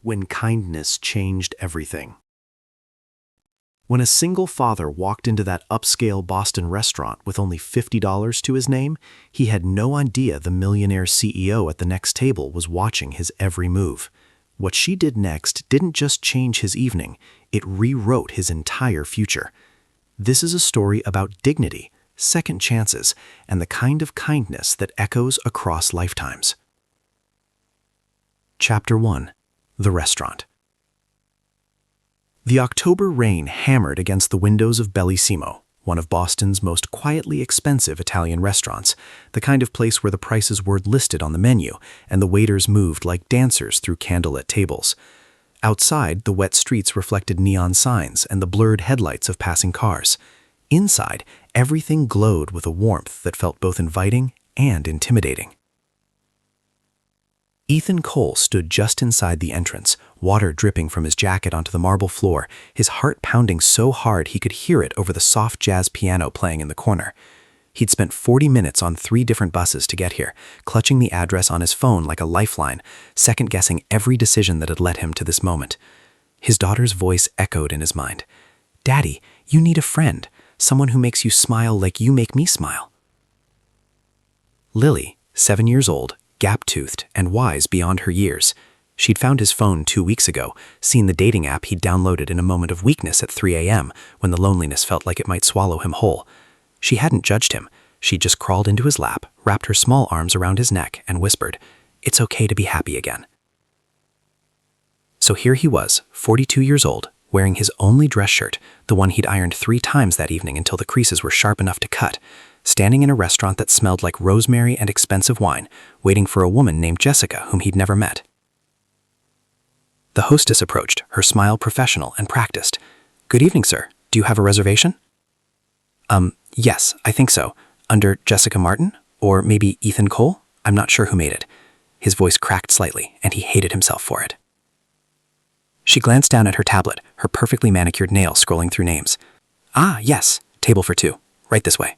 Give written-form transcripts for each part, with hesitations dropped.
when kindness changed everything. When a single father walked into that upscale Boston restaurant with only $50 to his name, he had no idea the millionaire CEO at the next table was watching his every move. What she did next didn't just change his evening, it rewrote his entire future. This is a story about dignity, second chances, and the kind of kindness that echoes across lifetimes. Chapter 1. The Restaurant. The October rain hammered against the windows of Bellissimo, one of Boston's most quietly expensive Italian restaurants, the kind of place where the prices were listed on the menu and the waiters moved like dancers through candlelit tables. Outside, the wet streets reflected neon signs and the blurred headlights of passing cars. Inside, everything glowed with a warmth that felt both inviting and intimidating. Ethan Cole stood just inside the entrance, water dripping from his jacket onto the marble floor, his heart pounding so hard he could hear it over the soft jazz piano playing in the corner. He'd spent 40 minutes on 3 different buses to get here, clutching the address on his phone like a lifeline, second-guessing every decision that had led him to this moment. His daughter's voice echoed in his mind. "Daddy, you need a friend, someone who makes you smile like you make me smile." Lily, 7 years old, gap-toothed and wise beyond her years. She'd found his phone 2 weeks ago, seen the dating app he'd downloaded in a moment of weakness at 3 a.m. when the loneliness felt like it might swallow him whole. She hadn't judged him. She'd just crawled into his lap, wrapped her small arms around his neck, and whispered, "It's okay to be happy again." So here he was, 42 years old, wearing his only dress shirt, the one he'd ironed 3 times that evening until the creases were sharp enough to cut, standing in a restaurant that smelled like rosemary and expensive wine, waiting for a woman named Jessica whom he'd never met. The hostess approached, her smile professional and practiced. "Good evening, sir. Do you have a reservation?" Yes, I think so. Under Jessica Martin? Or maybe Ethan Cole? I'm not sure who made it." His voice cracked slightly, and he hated himself for it. She glanced down at her tablet, her perfectly manicured nails scrolling through names. "Ah, yes. Table for 2. Right this way."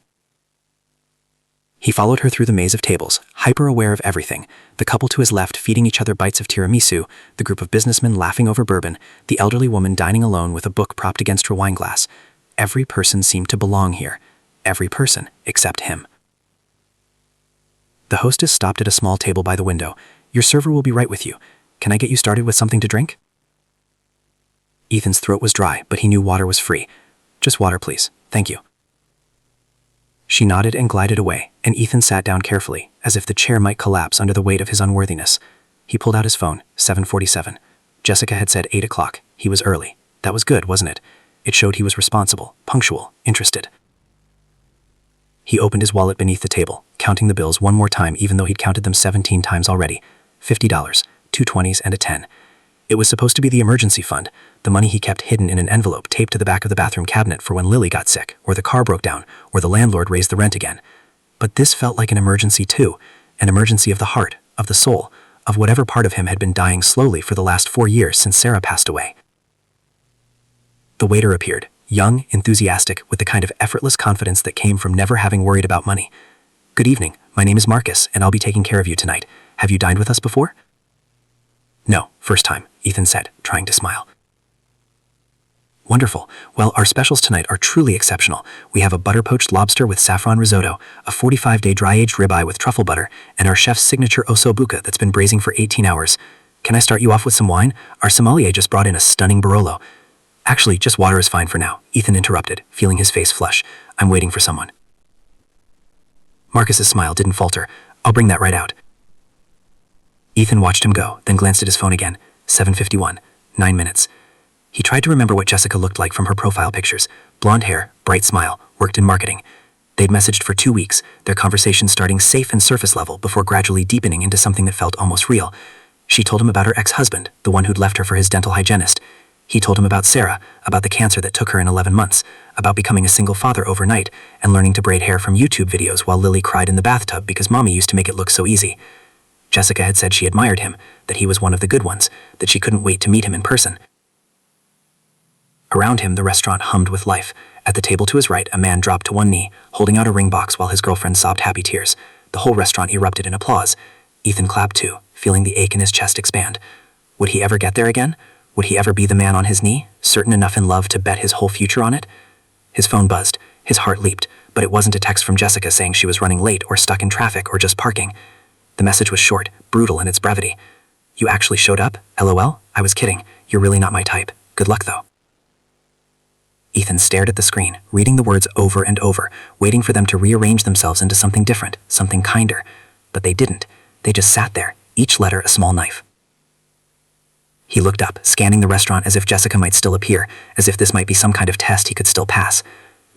He followed her through the maze of tables, hyper-aware of everything, the couple to his left feeding each other bites of tiramisu, the group of businessmen laughing over bourbon, the elderly woman dining alone with a book propped against her wineglass. Every person seemed to belong here. Every person except him. The hostess stopped at a small table by the window. "Your server will be right with you. Can I get you started with something to drink?" Ethan's throat was dry, but he knew water was free. "Just water, please. Thank you." She nodded and glided away, and Ethan sat down carefully, as if the chair might collapse under the weight of his unworthiness. He pulled out his phone, 7:47. Jessica had said 8 o'clock. He was early. That was good, wasn't it? It showed he was responsible, punctual, interested. He opened his wallet beneath the table, counting the bills one more time even though he'd counted them 17 times already. $50, 2 20s, and a 10. It was supposed to be the emergency fund, the money he kept hidden in an envelope taped to the back of the bathroom cabinet for when Lily got sick, or the car broke down, or the landlord raised the rent again. But this felt like an emergency too, an emergency of the heart, of the soul, of whatever part of him had been dying slowly for the last 4 years since Sarah passed away. The waiter appeared, young, enthusiastic, with the kind of effortless confidence that came from never having worried about money. "Good evening, my name is Marcus, and I'll be taking care of you tonight. Have you dined with us before?" "No, first time," Ethan said, trying to smile. "Wonderful. Well, our specials tonight are truly exceptional. We have a butter-poached lobster with saffron risotto, a 45-day dry-aged ribeye with truffle butter, and our chef's signature osso buca that's been braising for 18 hours. Can I start you off with some wine? Our sommelier just brought in a stunning Barolo." "Actually, just water is fine for now," Ethan interrupted, feeling his face flush. "I'm waiting for someone." Marcus's smile didn't falter. "I'll bring that right out." Ethan watched him go, then glanced at his phone again. 7:51, 9 minutes. He tried to remember what Jessica looked like from her profile pictures. Blonde hair, bright smile, worked in marketing. They'd messaged for 2 weeks, their conversation starting safe and surface level before gradually deepening into something that felt almost real. She told him about her ex-husband, the one who'd left her for his dental hygienist. He told him about Sarah, about the cancer that took her in 11 months, about becoming a single father overnight, and learning to braid hair from YouTube videos while Lily cried in the bathtub because Mommy used to make it look so easy. Jessica had said she admired him, that he was one of the good ones, that she couldn't wait to meet him in person. Around him, the restaurant hummed with life. At the table to his right, a man dropped to one knee, holding out a ring box while his girlfriend sobbed happy tears. The whole restaurant erupted in applause. Ethan clapped too, feeling the ache in his chest expand. Would he ever get there again? Would he ever be the man on his knee, certain enough in love to bet his whole future on it? His phone buzzed. His heart leaped, but it wasn't a text from Jessica saying she was running late or stuck in traffic or just parking. The message was short, brutal in its brevity. You actually showed up? LOL? I was kidding. You're really not my type. Good luck, though. Ethan stared at the screen, reading the words over and over, waiting for them to rearrange themselves into something different, something kinder. But they didn't. They just sat there, each letter a small knife. He looked up, scanning the restaurant as if Jessica might still appear, as if this might be some kind of test he could still pass.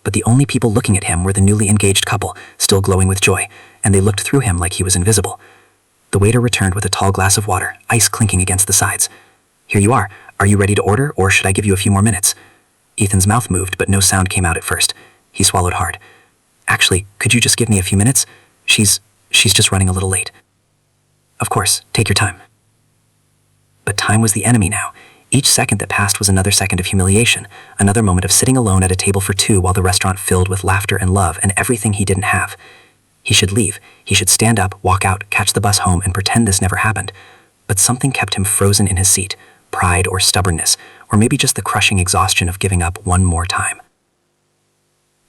But the only people looking at him were the newly engaged couple, still glowing with joy, and they looked through him like he was invisible. The waiter returned with a tall glass of water, ice clinking against the sides. Here you are. Are you ready to order, or should I give you a few more minutes? Ethan's mouth moved, but no sound came out at first. He swallowed hard. Actually, could you just give me a few minutes? She's just running a little late. Of course, take your time. But time was the enemy now. Each second that passed was another second of humiliation, another moment of sitting alone at a table for two while the restaurant filled with laughter and love and everything he didn't have. He should leave. He should stand up, walk out, catch the bus home, and pretend this never happened. But something kept him frozen in his seat. Pride or stubbornness, or maybe just the crushing exhaustion of giving up one more time.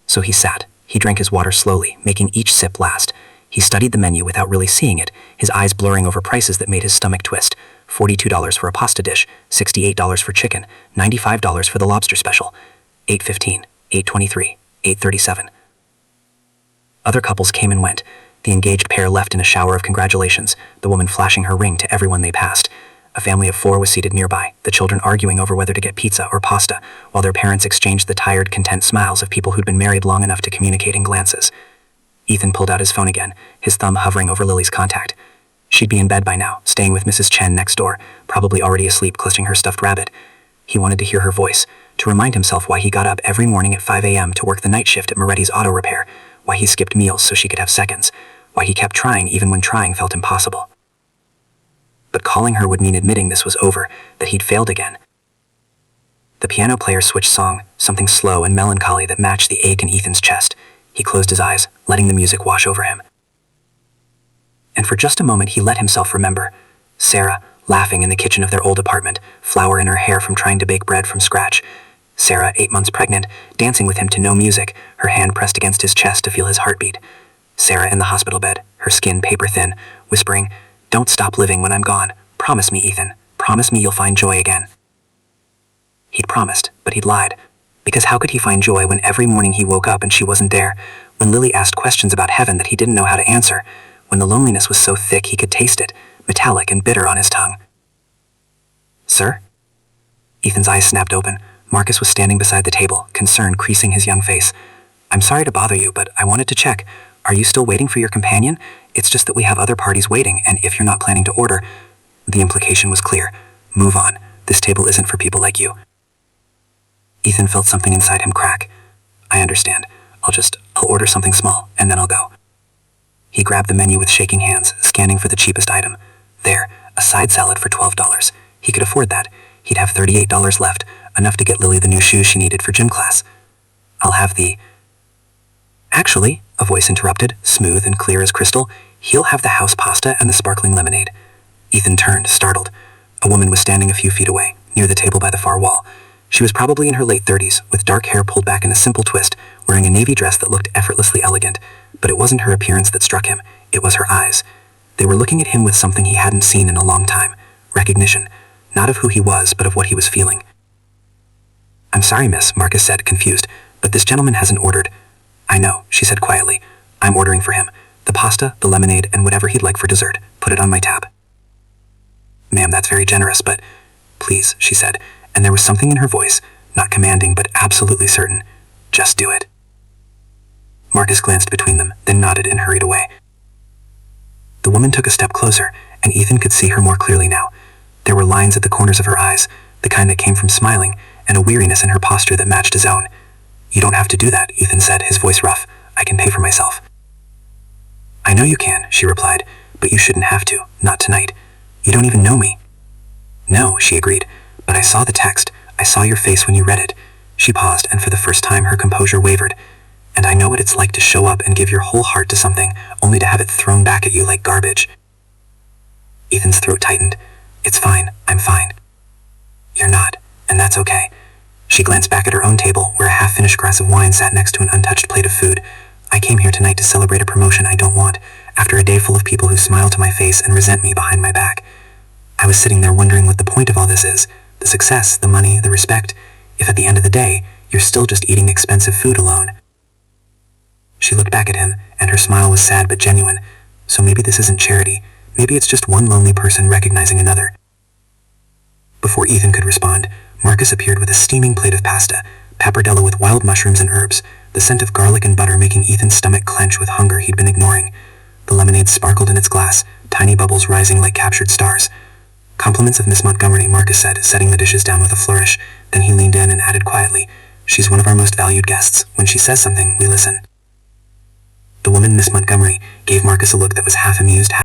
So he sat. He drank his water slowly, making each sip last. He studied the menu without really seeing it, his eyes blurring over prices that made his stomach twist. $42 for a pasta dish, $68 for chicken, $95 for the lobster special, $8.15, $8.23, $8.37. Other couples came and went. The engaged pair left in a shower of congratulations, the woman flashing her ring to everyone they passed. A family of 4 was seated nearby, the children arguing over whether to get pizza or pasta, while their parents exchanged the tired, content smiles of people who'd been married long enough to communicate in glances. Ethan pulled out his phone again, his thumb hovering over Lily's contact. She'd be in bed by now, staying with Mrs. Chen next door, probably already asleep clutching her stuffed rabbit. He wanted to hear her voice, to remind himself why he got up every morning at 5 a.m. to work the night shift at Moretti's auto repair, why he skipped meals so she could have seconds, why he kept trying even when trying felt impossible. But calling her would mean admitting this was over, that he'd failed again. The piano player switched song, something slow and melancholy that matched the ache in Ethan's chest. He closed his eyes, letting the music wash over him. And for just a moment he let himself remember Sarah, laughing in the kitchen of their old apartment, flour in her hair from trying to bake bread from scratch. Sarah, 8 months pregnant, dancing with him to no music, her hand pressed against his chest to feel his heartbeat. Sarah in the hospital bed, her skin paper thin, whispering, "Don't stop living when I'm gone. Promise me, Ethan. Promise me you'll find joy again." He'd promised, but he'd lied. Because how could he find joy when every morning he woke up and she wasn't there, when Lily asked questions about heaven that he didn't know how to answer, when the loneliness was so thick he could taste it, metallic and bitter on his tongue? "Sir?" Ethan's eyes snapped open. Marcus was standing beside the table, concern creasing his young face. "I'm sorry to bother you, but I wanted to check. Are you still waiting for your companion? It's just that we have other parties waiting, and if you're not planning to order..." The implication was clear. Move on. This table isn't for people like you. Ethan felt something inside him crack. "I understand. I'll order something small, and then I'll go." He grabbed the menu with shaking hands, scanning for the cheapest item. There, a side salad for $12. He could afford that. He'd have $38 left, enough to get Lily the new shoes she needed for gym class. "I'll have the..." "Actually," a voice interrupted, smooth and clear as crystal, "he'll have the house pasta and the sparkling lemonade." Ethan turned, startled. A woman was standing a few feet away, near the table by the far wall. She was probably in her late 30s, with dark hair pulled back in a simple twist, wearing a navy dress that looked effortlessly elegant. But it wasn't her appearance that struck him, it was her eyes. They were looking at him with something he hadn't seen in a long time. Recognition. Not of who he was, but of what he was feeling. "I'm sorry, miss," Marcus said, confused, "but this gentleman hasn't ordered." "I know," she said quietly. "I'm ordering for him. The pasta, the lemonade, and whatever he'd like for dessert. Put it on my tab." "Ma'am, that's very generous, but..." "Please," she said, and there was something in her voice, not commanding but absolutely certain. "Just do it." Marcus glanced between them, then nodded and hurried away. The woman took a step closer, and Ethan could see her more clearly now. There were lines at the corners of her eyes, the kind that came from smiling, and a weariness in her posture that matched his own. "You don't have to do that," Ethan said, his voice rough. "I can pay for myself." "I know you can," she replied, "but you shouldn't have to, not tonight. You don't even know me." "No," she agreed, "but I saw the text. I saw your face when you read it." She paused, and for the first time her composure wavered. "And I know what it's like to show up and give your whole heart to something, only to have it thrown back at you like garbage." Ethan's throat tightened. It's fine, I'm fine. You're not, and that's okay. She glanced back at her own table, where a half-finished glass of wine sat next to an untouched plate of food. I came here tonight to celebrate a promotion I don't want, after a day full of people who smile to my face and resent me behind my back. I was sitting there wondering what the point of all this is. The success, the money, the respect, if at the end of the day, you're still just eating expensive food alone. She looked back at him, and her smile was sad but genuine. So maybe this isn't charity. Maybe it's just one lonely person recognizing another. Before Ethan could respond, Marcus appeared with a steaming plate of pasta, pappardelle with wild mushrooms and herbs, the scent of garlic and butter making Ethan's stomach clench with hunger he'd been ignoring. The lemonade sparkled in its glass, tiny bubbles rising like captured stars. "Compliments of Miss Montgomery," Marcus said, setting the dishes down with a flourish. Then he leaned in and added quietly, "She's one of our most valued guests. When she says something, we listen." The woman, Miss Montgomery, gave Marcus a look that was half amused,